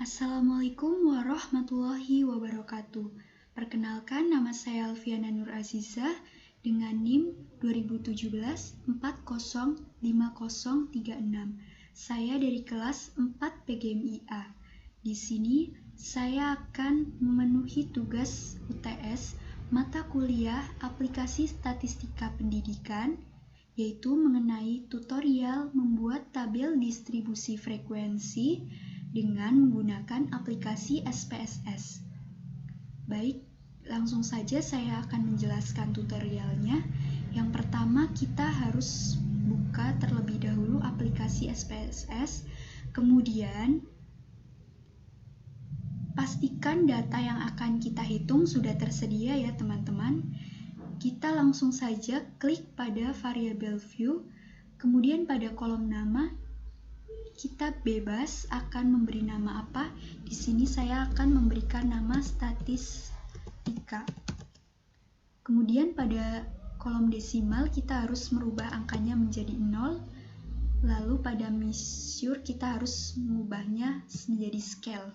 Assalamualaikum warahmatullahi wabarakatuh. Perkenalkan, nama saya Alfiana Nur Azizah dengan NIM 2017-405036. Saya dari kelas 4 PGMIA. Di sini saya akan memenuhi tugas UTS mata kuliah aplikasi statistika pendidikan, yaitu mengenai tutorial membuat tabel distribusi frekuensi dengan menggunakan aplikasi SPSS. Baik, langsung saja saya akan menjelaskan tutorialnya. Yang pertama, kita harus buka terlebih dahulu aplikasi SPSS. Kemudian, pastikan data yang akan kita hitung sudah tersedia ya teman-teman. Kita langsung saja klik pada variabel view, kemudian pada kolom nama kita bebas akan memberi nama apa. Di sini saya akan memberikan nama statistika. Kemudian pada kolom desimal kita harus merubah angkanya menjadi 0. Lalu pada measure kita harus mengubahnya menjadi scale.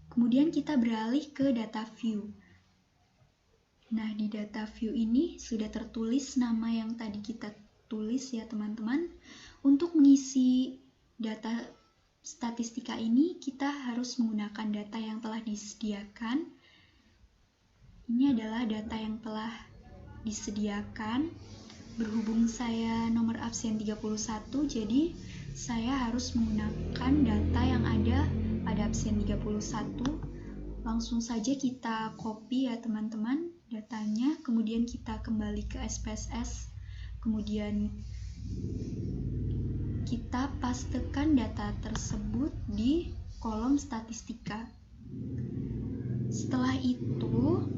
Kemudian kita beralih ke data view. Nah, di data view ini sudah tertulis nama yang tadi kita tulis ya teman-teman. Untuk mengisi data statistika ini kita harus menggunakan data yang telah disediakan. Ini adalah data yang telah disediakan. Berhubung saya nomor absen 31, jadi saya harus menggunakan data yang ada pada absen 31. Langsung saja kita copy ya teman-teman datanya, kemudian kita kembali ke SPSS. Kemudian kita pastekan data tersebut di kolom statistika. Setelah itu,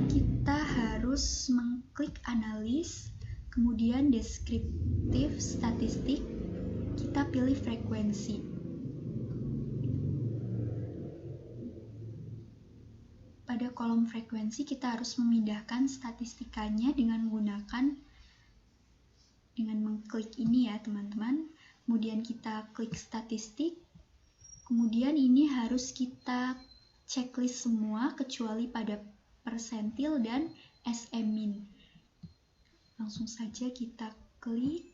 kita harus mengklik analis, kemudian deskriptif statistik, kita pilih frekuensi. Pada kolom frekuensi kita harus memindahkan statistikanya dengan mengklik ini ya teman-teman. Kemudian kita klik statistik. Kemudian ini harus kita checklist semua kecuali pada persentil dan SE-min. Langsung saja kita klik.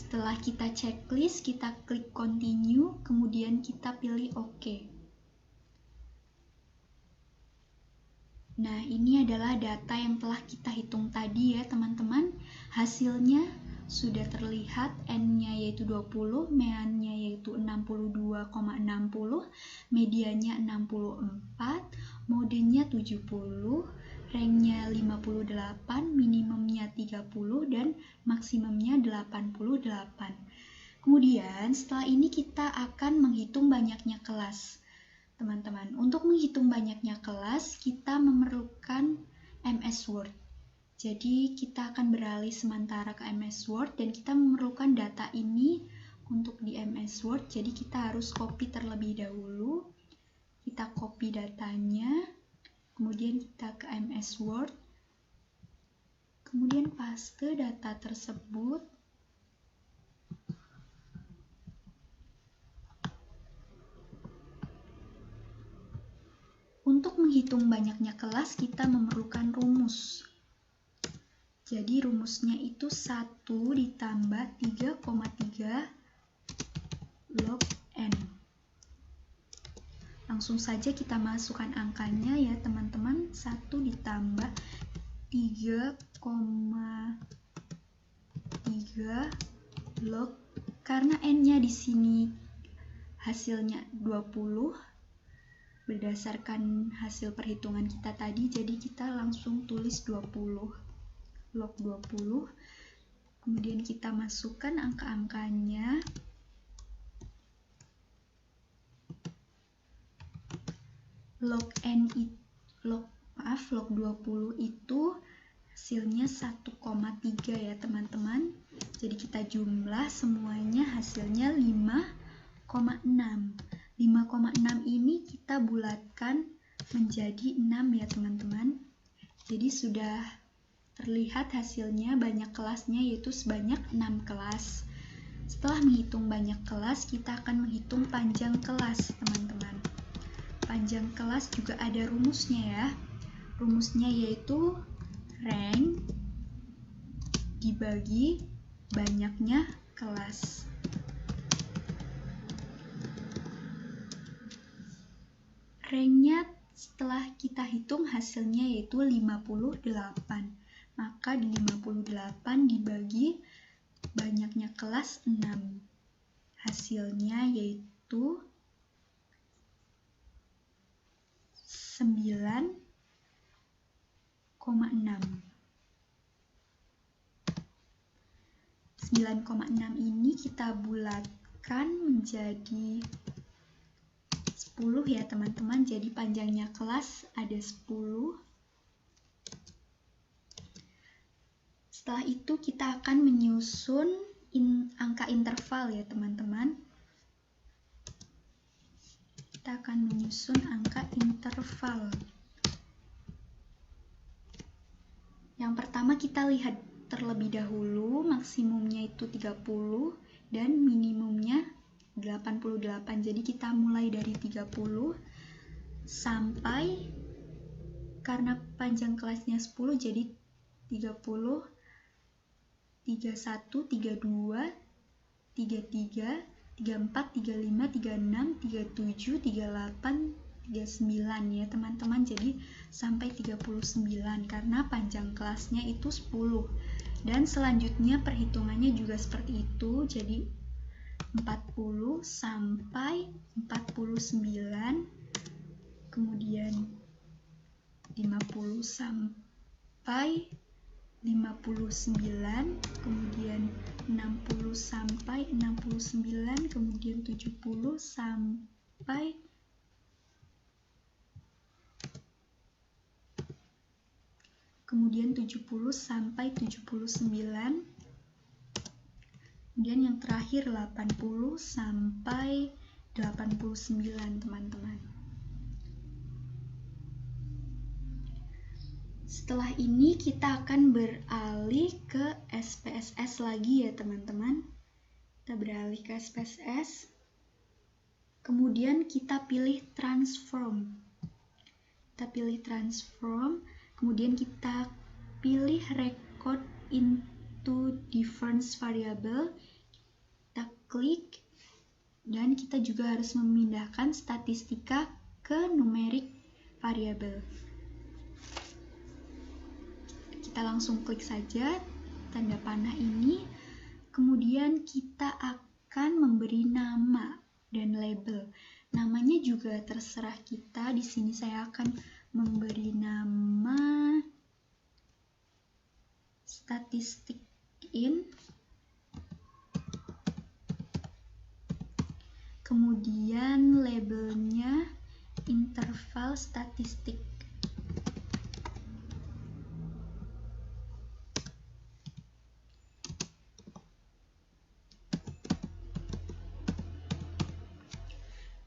Setelah kita checklist, kita klik continue, kemudian kita pilih OK. Nah, ini adalah data yang telah kita hitung tadi ya teman-teman. Hasilnya sudah terlihat, N-nya yaitu 20, mean-nya yaitu 62,60, medianya 64, modenya 70, rank-nya 58, minimumnya 30, dan maksimumnya 88. Kemudian setelah ini kita akan menghitung banyaknya kelas. Teman-teman, untuk menghitung banyaknya kelas, kita memerlukan MS Word. Jadi kita akan beralih sementara ke MS Word dan kita memerlukan data ini untuk di MS Word. Jadi kita harus copy terlebih dahulu. Kita copy datanya. Kemudian kita ke MS Word, kemudian paste data tersebut. Untuk menghitung banyaknya kelas, kita memerlukan rumus. Jadi rumusnya itu 1 ditambah 3,3 log N. Langsung saja kita masukkan angkanya ya teman-teman. 1 ditambah 3,3 log, karena N-nya di sini hasilnya 20 berdasarkan hasil perhitungan kita tadi, jadi kita langsung tulis 20 log 20. Kemudian kita masukkan angka-angkanya. Log Maaf, log 20 itu hasilnya 1,3 ya teman-teman. Jadi kita jumlah semuanya hasilnya 5,6. 5,6 ini kita bulatkan menjadi 6 ya teman-teman. Jadi sudah terlihat hasilnya banyak kelasnya, yaitu sebanyak 6 kelas. Setelah menghitung banyak kelas, kita akan menghitung panjang kelas teman-teman. Panjang kelas juga ada rumusnya ya. Rumusnya yaitu rank dibagi banyaknya kelas. Ranknya setelah kita hitung hasilnya yaitu 58. Maka di 58 dibagi banyaknya kelas 6. Hasilnya yaitu 9,6. 9,6 ini kita bulatkan menjadi 10 ya teman-teman. Jadi panjangnya kelas ada 10. Setelah itu kita akan menyusun angka interval ya teman-teman. Kita akan menyusun angka interval. Yang pertama kita lihat terlebih dahulu maksimumnya itu 30 dan minimumnya 88. Jadi kita mulai dari 30 sampai, karena panjang kelasnya 10 jadi 30, 31, 32, 33, 34, 35, 36, 37, 38, 39 ya teman-teman. Jadi sampai 39 karena panjang kelasnya itu 10. Dan selanjutnya perhitungannya juga seperti itu. Jadi 40 sampai 49, kemudian 50 sampai 59, kemudian 60 sampai 69, kemudian 70 sampai 79, kemudian yang terakhir 80 sampai 89 teman-teman. Setelah ini kita akan beralih ke SPSS lagi ya teman-teman. Kita beralih ke SPSS. Kemudian kita pilih transform. Kita pilih transform. Kemudian kita pilih record into difference variable. Kita klik. Dan kita juga harus memindahkan statistika ke numeric variable. Kita langsung klik saja tanda panah ini, kemudian kita akan memberi nama dan label. Namanya juga terserah kita. Di sini saya akan memberi nama statistik in, kemudian labelnya interval statistik.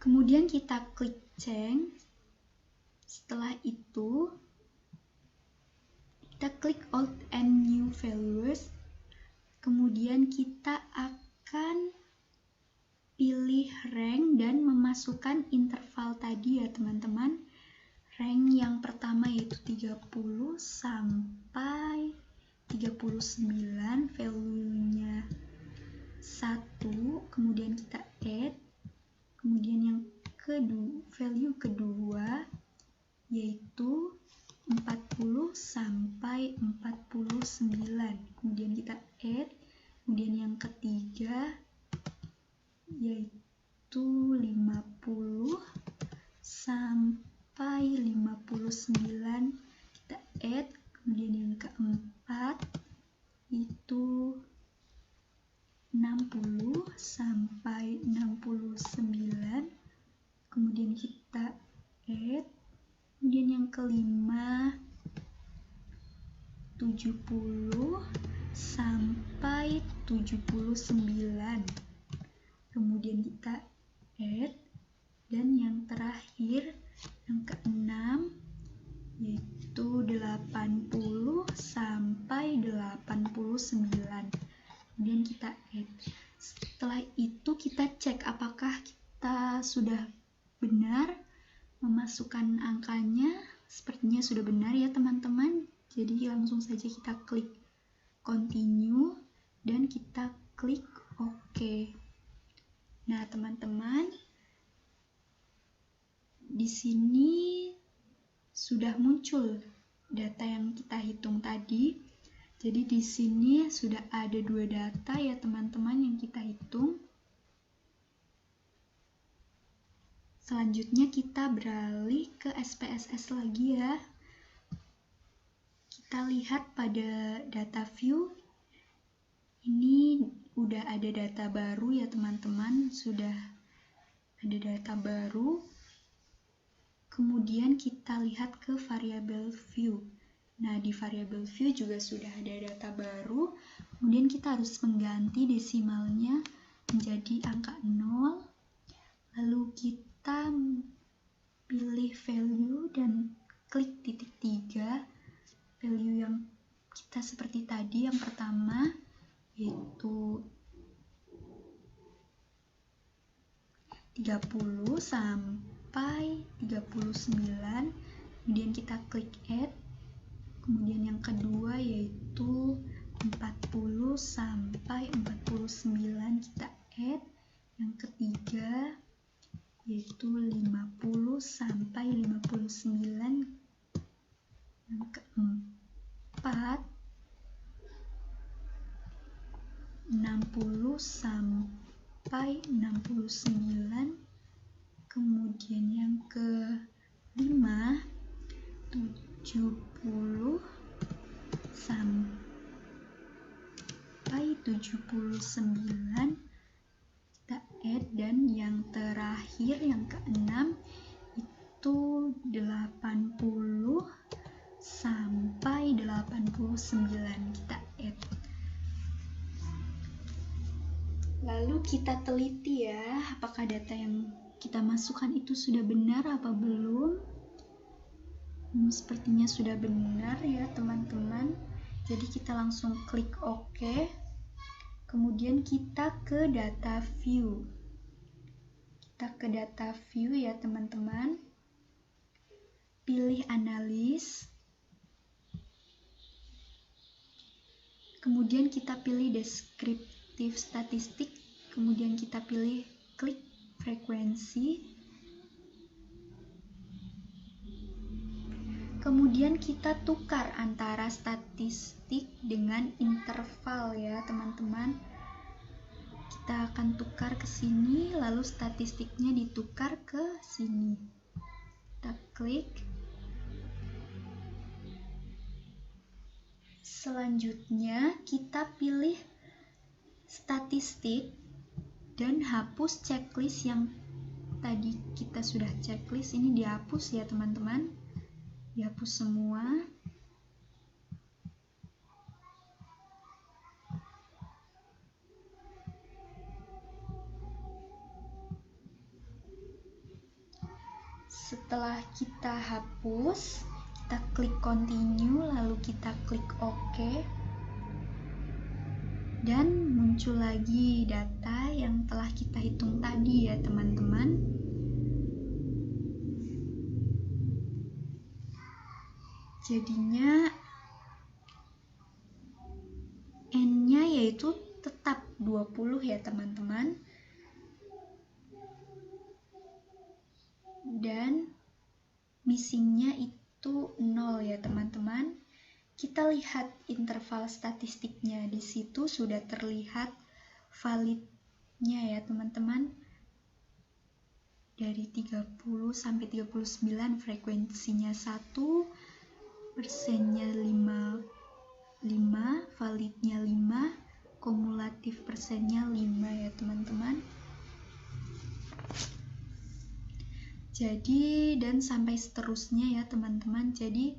Kemudian kita klik change. Setelah itu kita klik old and new values. Kemudian kita akan pilih rank dan memasukkan interval tadi ya teman-teman. Rank yang pertama yaitu 30 sampai 39, value-nya 1, kemudian kita add. Kemudian yang kedua, value kedua yaitu 40 sampai 49. Kemudian kita add. Kemudian yang ketiga yaitu 50 sampai 59. Kita add. Kemudian yang keempat itu 60 sampai 69, kemudian kita add. Kemudian yang kelima 70 sampai 79. Kemudian kita add, dan yang terakhir yang ke-6 yaitu 80 sampai 89. Kemudian kita add. Setelah itu kita cek apakah kita sudah benar memasukkan angkanya. Sepertinya sudah benar ya teman-teman. Jadi langsung saja kita klik continue dan kita klik OK. Nah, teman-teman, di sini sudah muncul data yang kita hitung tadi. Jadi di sini sudah ada 2 data ya teman-teman yang kita hitung. Selanjutnya kita beralih ke SPSS lagi ya. Kita lihat pada data view. Ini udah ada data baru ya teman-teman, sudah ada data baru. Kemudian kita lihat ke variable view. Nah, di variable view juga sudah ada data baru. Kemudian kita harus mengganti desimalnya menjadi angka 0. Lalu kita pilih value dan klik titik 3. Value yang kita seperti tadi, yang pertama yaitu 30 sampai 39. Kemudian kita klik add. Kemudian yang kedua yaitu 40 sampai 49 kita add. Yang ketiga yaitu 50 sampai 59. Yang keempat 60 sampai 69. Kemudian yang kelima 70 sampai 79 kita add, dan yang terakhir yang keenam itu 80 sampai 89 kita add. Lalu kita teliti ya, apakah data yang kita masukkan itu sudah benar apa belum. Sepertinya sudah benar ya teman-teman. Jadi kita langsung klik OK. Kemudian kita ke data view. Kita ke data view ya teman-teman. Pilih analis. Kemudian kita pilih deskriptif statistik. Kemudian kita pilih klik frekuensi. Kemudian kita tukar antara statistik dengan interval ya teman-teman. Kita akan tukar ke sini, lalu statistiknya ditukar ke sini. Kita klik. Selanjutnya kita pilih statistik dan hapus checklist yang tadi kita sudah checklist. Ini dihapus ya teman-teman. Dihapus semua. Setelah kita hapus, kita klik continue, lalu kita klik OK. Dan muncul lagi data yang telah kita hitung tadi ya teman-teman. Jadinya N-nya yaitu tetap 20 ya teman-teman. Dan missingnya itu 0 ya teman-teman. Kita lihat interval statistiknya. Di situ sudah terlihat validnya ya teman-teman. Dari 30 sampai 39 frekuensinya 1, persennya 5, validnya 5, kumulatif persennya 5 ya teman-teman. Jadi dan sampai seterusnya ya teman-teman. Jadi